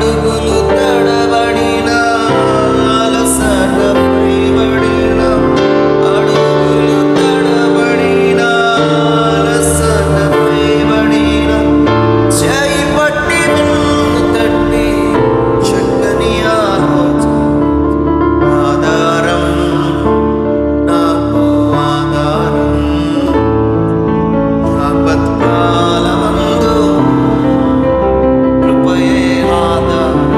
అడుగులు తడబడిన అలసట పైబడిన అడుగులు తడబడిన అలసట పైబడిన చేయి పట్టి వెన్ను తట్టి చక్కని ఆలోచన ఆధారం నాకు ఆధారం ఆపత్కాలమందు కృపయే ఆధారం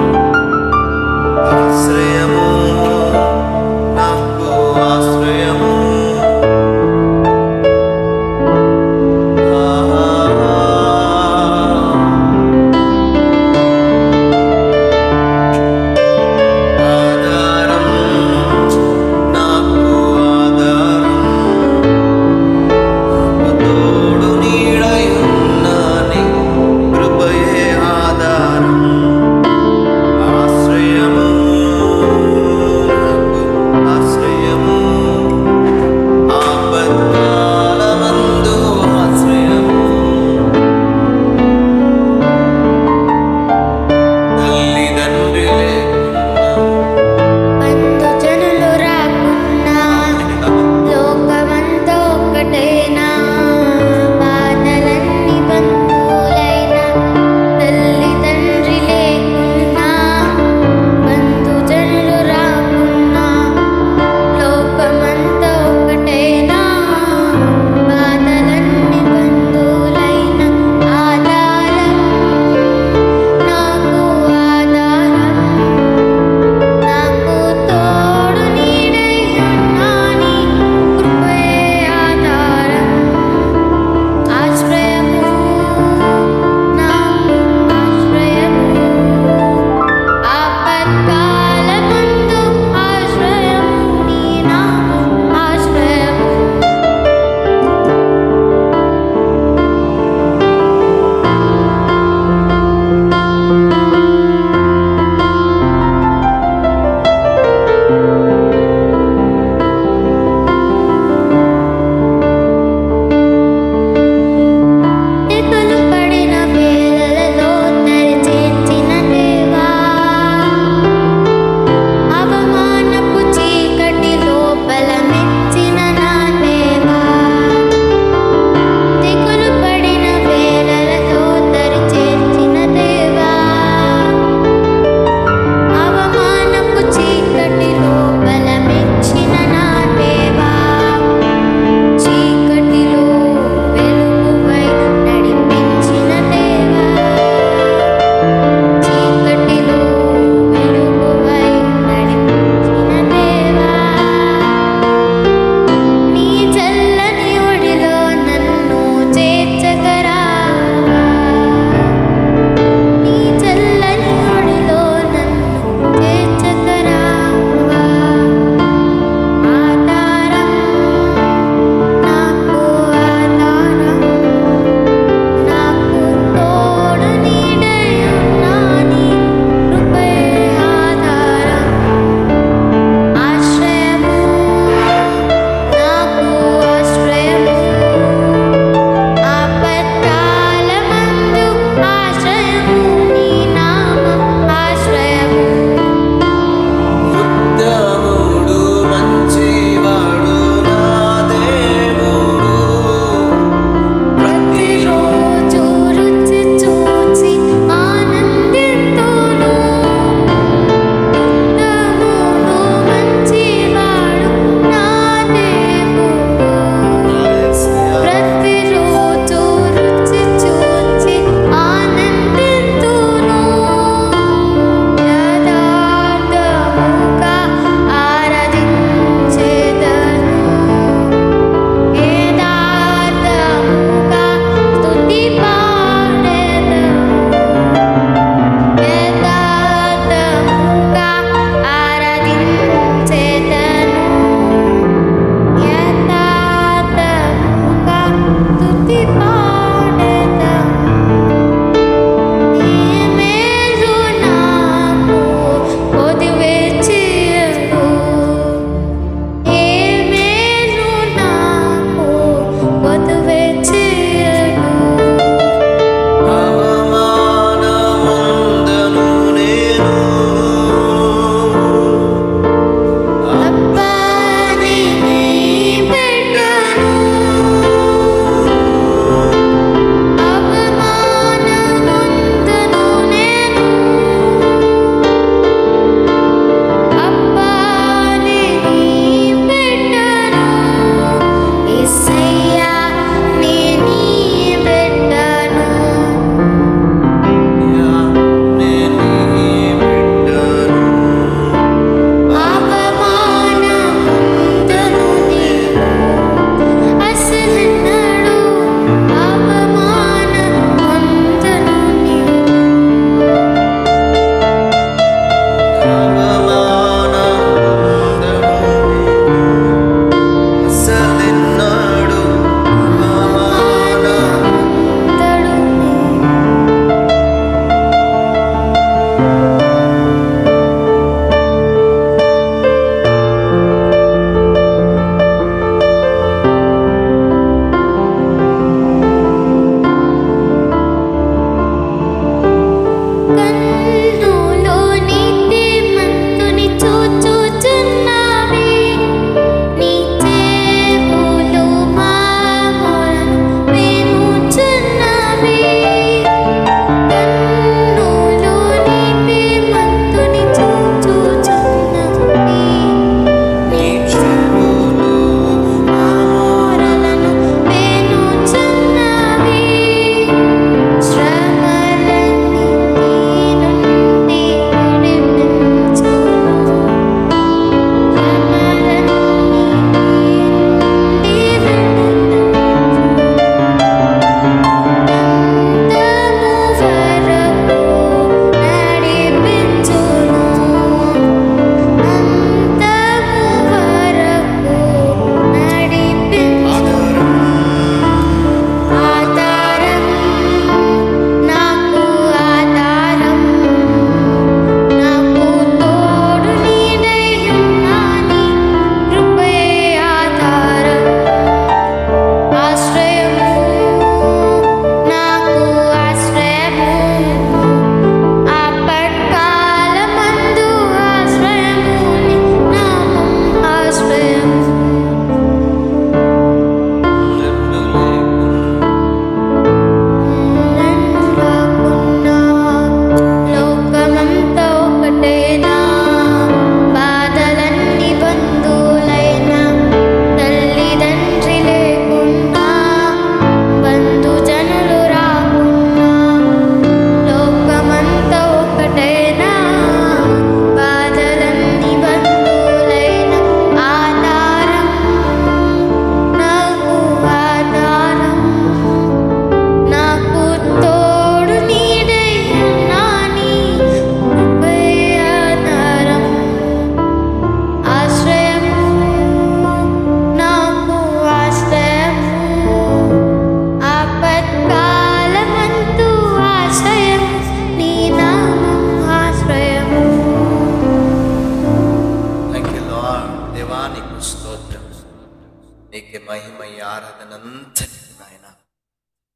ఆరాధన అంతటి నాయన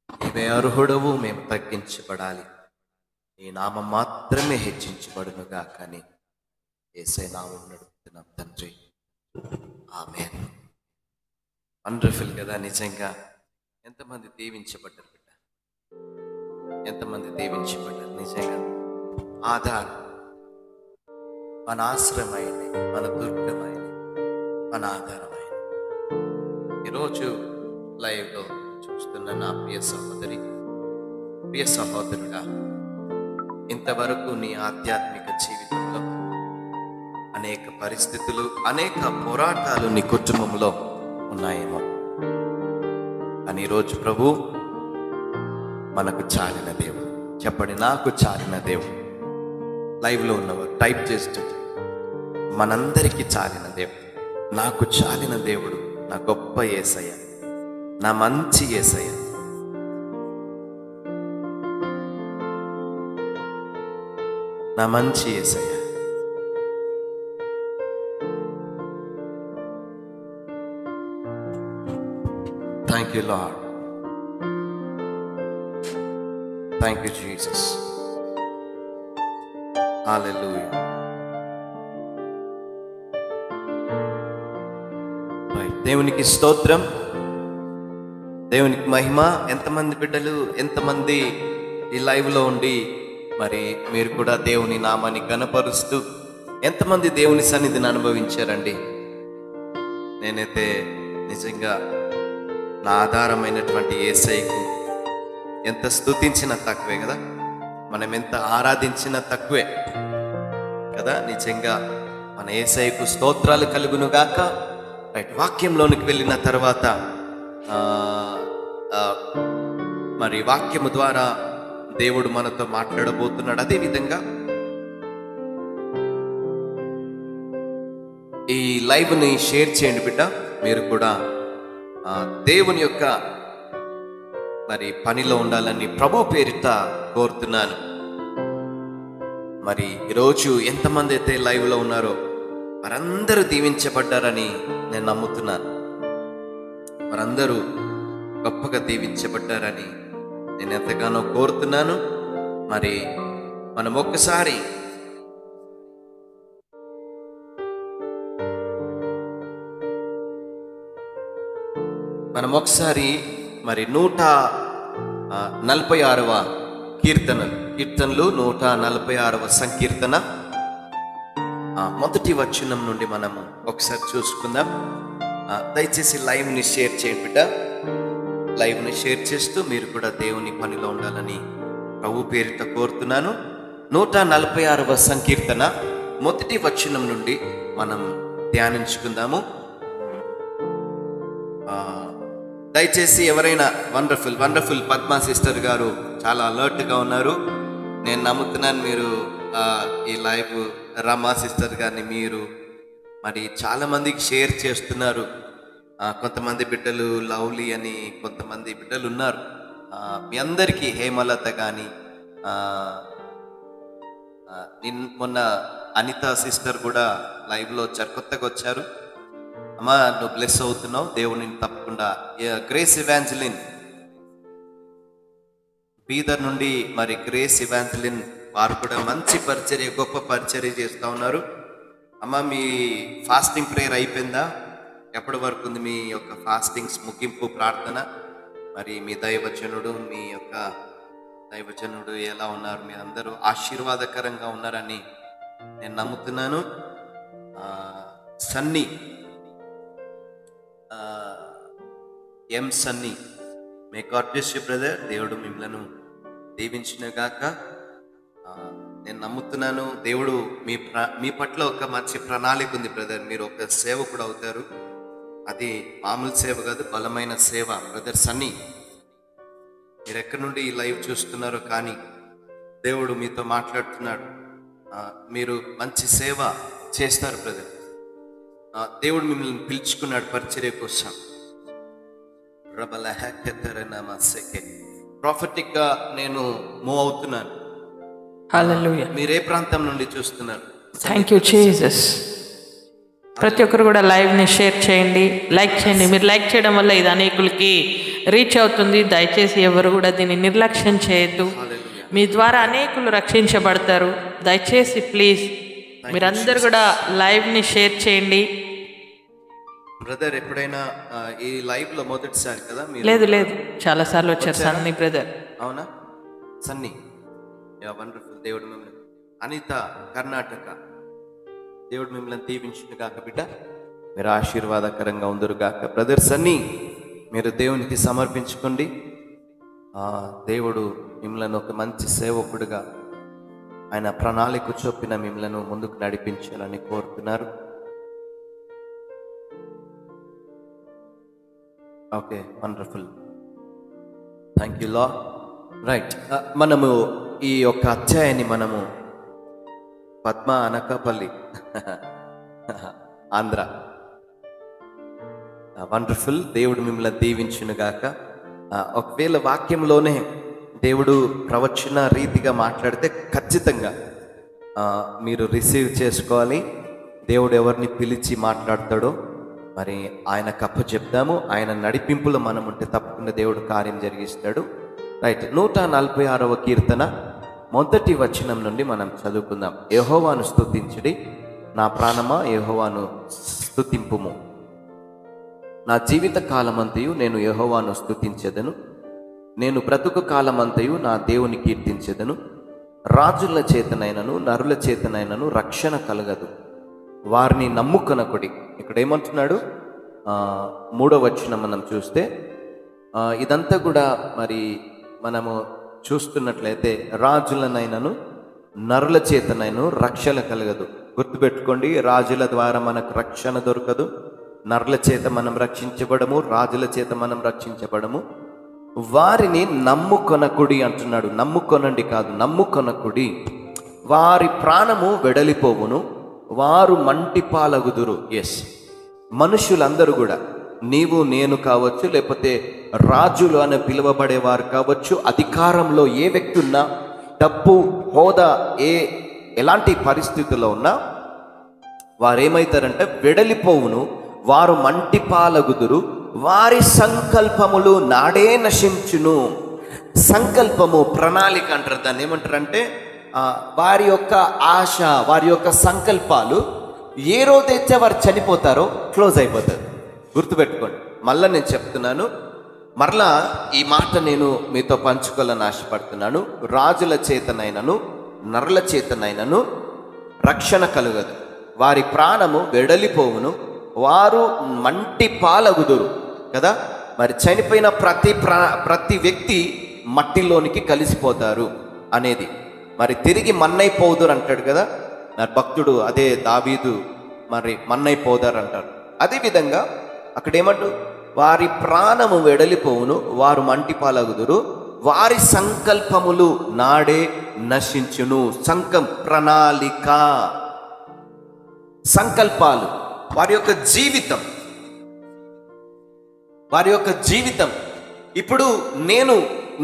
నీవే అర్హుడవు, మేము తగ్గించబడాలి, నీ నామం మాత్రమే హెచ్చించబడునుగా. కానీ యేసయ్య నామమున నడుపుతున్నాం తండ్రి. ఆమేన్. వండర్ఫుల్ కదా. నిజంగా ఎంతమంది దీవించబడ్డారు బిడ్డ, ఎంతమంది దీవించబడ్డారు. నిజంగా ఆధారం మన ఆశ్రయమైన, మన దుర్గమైన, మన ఆధారమైన. ఈరోజు లైవ్లో చూస్తున్న నా ప్రియ సహోదరి, ప్రియ సహోదరుడా, ఇంతవరకు నీ ఆధ్యాత్మిక జీవితంలో అనేక పరిస్థితులు, అనేక పోరాటాలు నీ కుటుంబంలో ఉన్నాయేమో. కానీ ఈరోజు ప్రభు మనకు చాలిన దేవుడు. చెప్పండి, నాకు చాలిన దేవుడు. లైవ్లో ఉన్నవారు టైప్ చేస్తుంది, మనందరికీ చాలిన దేవుడు, నాకు చాలిన దేవుడు, నా గొప్ప యేసయ్య, నా మంచి యేసయ్య. నా మంచి Yesayya. Thank you Lord. Thank you Jesus. Hallelujah. దేవునికి స్తోత్రం, దేవునికి మహిమ. ఎంతమంది బిడ్డలు, ఎంతమంది ఈ లైవ్లో ఉండి మరి మీరు కూడా దేవుని నామాన్ని గణపరుస్తూ ఎంతమంది దేవుని సన్నిధిని అనుభవించారండి. నేనైతే నిజంగా నా ఆధారమైనటువంటి యేసయ్యకు ఎంత స్తుతించినా తక్కువే కదా, మనం ఎంత ఆరాధించినా తక్కువే కదా. నిజంగా మన యేసయ్యకు స్తోత్రాలు కలుగును గాక. రైట్, వాక్యంలోనికి వెళ్ళిన తర్వాత మరి వాక్యము ద్వారా దేవుడు మనతో మాట్లాడబోతున్నాడు. అదేవిధంగా ఈ లైవ్ని షేర్ చేయండి బిడ్డ. మీరు కూడా దేవుని యొక్క మరి పనిలో ఉండాలని ప్రభు పేరిట కోరుతున్నాను. మరి ఈరోజు ఎంతమంది అయితే లైవ్లో ఉన్నారో వారందరూ దీవించబడ్డారని నేను నమ్ముతున్నాను. వారందరూ గొప్పగా దీవించబడ్డారని నేను ఎంతగానో కోరుతున్నాను. మరి మనం ఒక్కసారి మరి 146వ కీర్తనలు 146వ సంకీర్తన మొదటి వచనం నుండి మనము ఒకసారి చూసుకుందాం. దయచేసి లైవ్ని షేర్ చేయండి బిడ్డ. లైవ్ని షేర్ చేస్తూ మీరు కూడా దేవుని పనిలో ఉండాలని ప్రభు పేరిట కోరుతున్నాను. 146వ సంకీర్తన మొదటి వచనం నుండి మనం ధ్యానించుకుందాము. దయచేసి ఎవరైనా వండర్ఫుల్ పద్మా సిస్టర్ గారు చాలా అలర్ట్గా ఉన్నారు. నేను నమ్ముతున్నాను మీరు ఈ లైవ్ రమా సిస్టర్ గారిని మీరు మరి చాలామందికి షేర్ చేస్తున్నారు. కొంతమంది బిడ్డలు లవ్లీ అని కొంతమంది బిడ్డలు ఉన్నారు. మీ అందరికీ హేమలత కానీ మొన్న అనిత సిస్టర్ కూడా లైవ్లో కొత్తగా వచ్చారు. అమ్మా, నువ్వు బ్లెస్ అవుతున్నావు, దేవుని తప్పకుండా. గ్రేస్ ఇవాంజలిన్ బీదర్ నుండి మరి గ్రేస్ ఇవాంజలిన్ వారు కూడా మంచి పరిచర్య, గొప్ప పరిచర్య చేస్తూ ఉన్నారు. అమ్మ, మీ ఫాస్టింగ్ ప్రేయర్ అయిపోయిందా? ఎప్పటి వరకు ఉంది మీ యొక్క ఫాస్టింగ్స్ ముగింపు ప్రార్థన? మరి మీ దైవజనుడు ఎలా ఉన్నారు? మీ అందరూ ఆశీర్వాదకరంగా ఉన్నారని నేను నమ్ముతున్నాను. Sunny Sunny, may God bless you brother. దేవుడు మిమ్మల్ని దీవించిన గాక. నేను నమ్ముతున్నాను దేవుడు మీ పట్ల ఒక మంచి ప్రణాళిక ఉంది బ్రదర్. మీరు ఒక సేవకుడు అవుతారు. అది మామూలు సేవ కాదు, బలమైన సేవ. బ్రదర్ సన్నీ, మీరు ఎక్కడి నుండి ఈ లైవ్ చూస్తున్నారో కానీ దేవుడు మీతో మాట్లాడుతున్నాడు. మీరు మంచి సేవ చేస్తారు బ్రదర్. దేవుడు మిమ్మల్ని పిలుచుకున్నాడు పరిచర్య కోసం. ప్రాఫిటిక్ గా నేను మూవ్ అవుతున్నాను. హల్లెలూయా. మీరు ఏ ప్రాంతం నుండి చూస్తున్నారు? Thank you Jesus. ప్రతి ఒక్కరు కూడా లైవ్ని షేర్ చేయండి, లైక్ చేయండి. మీరు లైక్ చేయడం వల్ల ఇది అనేకులకి రీచ్ అవుతుంది. దయచేసి ఎవరు కూడా దీన్ని నిర్లక్ష్యం చేయొద్దు. మీ ద్వారా అనేకులు రక్షించబడతారు. దయచేసి ప్లీజ్ మీరందరూ కూడా లైవ్ని షేర్ చేయండి. బ్రదర్ ఎప్పుడైనా ఈ లైవ్ లో మొదటిసారి కదా మీరు? లేదు లేదు, చాలా సార్లు వచ్చారు సన్నీ బ్రదర్. అవునా? సన్నీ, వండర్ఫుల్. దేవుడు మిమ్మల్ని. అనిత, కర్ణాటక, దేవుడు మిమ్మల్ని దీవించును గాక బిడ్డ. మీరు ఆశీర్వాదకరంగా ఉందరు గాక. బ్రదర్ సన్నీ, మీరు దేవునికి సమర్పించుకోండి. దేవుడు మిమ్మల్ని ఒక మంచి సేవకుడుగా ఆయన ప్రణాళిక చొప్పిన మిమ్మల్ని ముందుకు నడిపించాలని కోరుతున్నారు. Okay, wonderful. Thank you lord. Right, మనము ఈ యొక్క అధ్యాయాన్ని మనము పద్మ అనకాపల్లి ఆంధ్ర. వండర్ఫుల్. దేవుడు మిమ్మల్ని దీవించును గాక. ఒకవేళ వాక్యంలోనే దేవుడు ప్రవచన రీతిగా మాట్లాడితే ఖచ్చితంగా మీరు రిసీవ్ చేసుకోవాలి. దేవుడు ఎవరిని పిలిచి మాట్లాడతాడో మరి ఆయన కప్ప చెప్తాము. ఆయన నడిపింపులో మనం ఉంటే తప్పకుండా దేవుడు కార్యం జరిగిస్తాడు. రైట్, 146వ కీర్తన మొదటి వచనం నుండి మనం చదువుకుందాం. యెహోవాను స్తుతించుడి, నా ప్రాణమా యెహోవాను స్తుతింపుము. నా జీవిత కాలమంతయు నేను యెహోవాను స్తుతించెదను. నేను బ్రతుకు కాలమంతయు నా దేవుని కీర్తించెదను. రాజుల చేతనైనను నరుల చేతనైనను రక్షణ కలగదు, వారిని నమ్ముకొనకుడి. ఇక్కడ ఏమంటున్నాడు? 3వ వచనం మనం చూస్తే ఇదంతా కూడా మరి మనము చూస్తున్నట్లయితే రాజులనైనను నరుల చేతనైనను రక్షణ కలగదు. గుర్తుపెట్టుకోండి, రాజుల ద్వారా మనకు రక్షణ దొరకదు. నరుల చేత మనం రక్షించబడము, రాజుల చేత మనం రక్షించబడము. వారిని నమ్ముకొనకుడి అంటున్నాడు. నమ్ముకొనండి కాదు, నమ్ముకొనకుడి. వారి ప్రాణము వెడలిపోవును, వారు మంటిపాలగుదురు. ఎస్, మనుషులందరూ కూడా, నీవు నేను కావచ్చు, లేకపోతే రాజులు అని పిలువబడేవారు కావచ్చు, అధికారంలో ఏ వ్యక్తి ఉన్నా, డబ్బు హోదా ఎలాంటి పరిస్థితుల్లో ఉన్నా వారేమవుతారంటే వెడలిపోవును, వారు మంటిపాలగుదురు, వారి సంకల్పములు నాడే నశించును. సంకల్పము, ప్రణాళిక అంటారు దాన్ని. ఏమంటారంటే వారి యొక్క ఆశ, వారి యొక్క సంకల్పాలు ఏ రోజైతే వారు చనిపోతారో క్లోజ్ అయిపోతారు. గుర్తుపెట్టుకోండి. మళ్ళా నేను చెప్తున్నాను, మరలా ఈ మాట నేను మీతో పంచుకోవాలని ఆశపడుతున్నాను. రాజుల చేతనైనను నరుల చేతనైనను రక్షణ కలుగదు, వారి ప్రాణము వెడలిపోవును, వారు మంటి పాలగుదురు. కదా, మరి చనిపోయిన ప్రతి వ్యక్తి మట్టిలోనికి కలిసిపోతారు అనేది. మరి తిరిగి మన్నైపోదురు అంటాడు కదా మరి భక్తుడు, అదే దావీదు మరి మన్నైపోదారు అంటారు. అదేవిధంగా అక్కడ ఏమంటు, వారి ప్రాణము వెడలిపోవును, వారు మంటిపాలగుదురు, వారి సంకల్పములు నాడే నశించును. ప్రణాళిక, సంకల్పాలు, వారి యొక్క జీవితం. ఇప్పుడు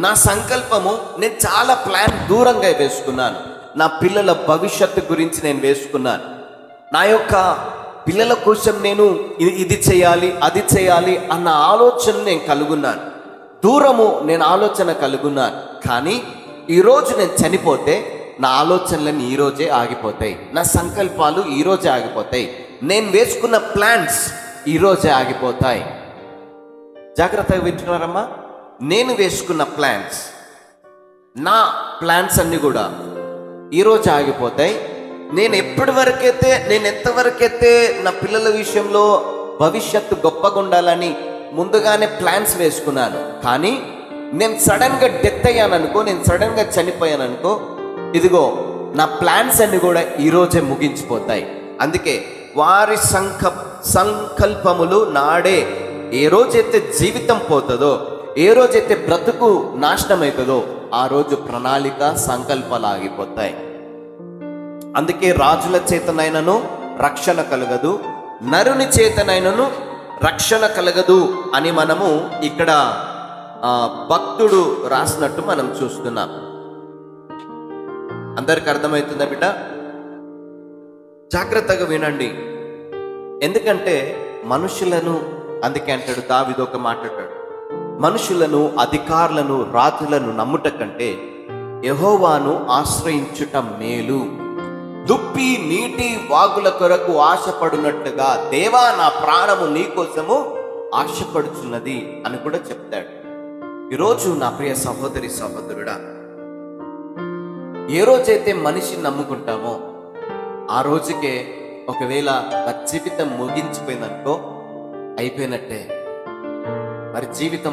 నా సంకల్పము, నేను చాలా ప్లాన్ దూరంగా వేసుకున్నాను. నా పిల్లల భవిష్యత్తు గురించి నేను వేసుకున్నాను. నా యొక్క పిల్లల కోసం నేను ఇది చేయాలి, అది చేయాలి అన్న ఆలోచన నేను కలుగున్నాను. నేను ఆలోచన కలుగున్నాను. కానీ ఈరోజు నేను చనిపోతే నా ఆలోచనలన్నీ ఈరోజే ఆగిపోతాయి, నా సంకల్పాలు ఈరోజే ఆగిపోతాయి, నేను వేసుకున్న ప్లాన్స్ ఈరోజే ఆగిపోతాయి. జాగ్రత్తగా వింటున్నారమ్మా? నేను వేసుకున్న ప్లాన్స్, నా ప్లాన్స్ అన్నీ కూడా ఈరోజు ఆగిపోతాయి. నేను ఎంతవరకైతే నా పిల్లల విషయంలో భవిష్యత్తు గొప్పగా ఉండాలని ముందుగానే ప్లాన్స్ వేసుకున్నాను. కానీ నేను సడన్గా డెత్ అయ్యాననుకో, నేను సడన్గా చనిపోయాననుకో, ఇదిగో నా ప్లాన్స్ అన్ని కూడా ఈరోజే ముగించిపోతాయి. అందుకే వారి సంకల్పములు నాడే, ఏ రోజైతే జీవితం పోతుందో, ఏ రోజైతే బ్రతుకు నాశనం అవుతుందో ఆ రోజు ప్రణాళిక, సంకల్పాలు ఆగిపోతాయి. అందుకే రాజుల చేతనైనను రక్షణ కలగదు, నరుని చేతనైనను రక్షణ కలగదు అని మనము ఇక్కడ భక్తుడు రాసినట్టు మనం చూస్తున్నాం. అందరికి అర్థమవుతుందా బిడ్డ? జాగ్రత్తగా వినండి. ఎందుకంటే మనుషులను, అందుకే అంటాడు దావీదు ఒక మాట అంటాడు, మనుషులను, అధికారులను, రాజులను నమ్ముట కంటే యెహోవాను ఆశ్రయించుట మేలు. దుప్పి నీటి వాగుల కొరకు ఆశపడునట్లుగా దేవా నా ప్రాణము నీకోసము ఆశపడుచున్నది అని కూడా చెప్తాడు. ఈరోజు నా ప్రియ సహోదరి సహోదరుడా, ఏ రోజైతే మనిషిని నమ్ముకుంటామో ఆ రోజుకే ఒకవేళ వారి జీవితం ముగించిపోయిందనుకో, అయిపోయినట్టే. వారి జీవితం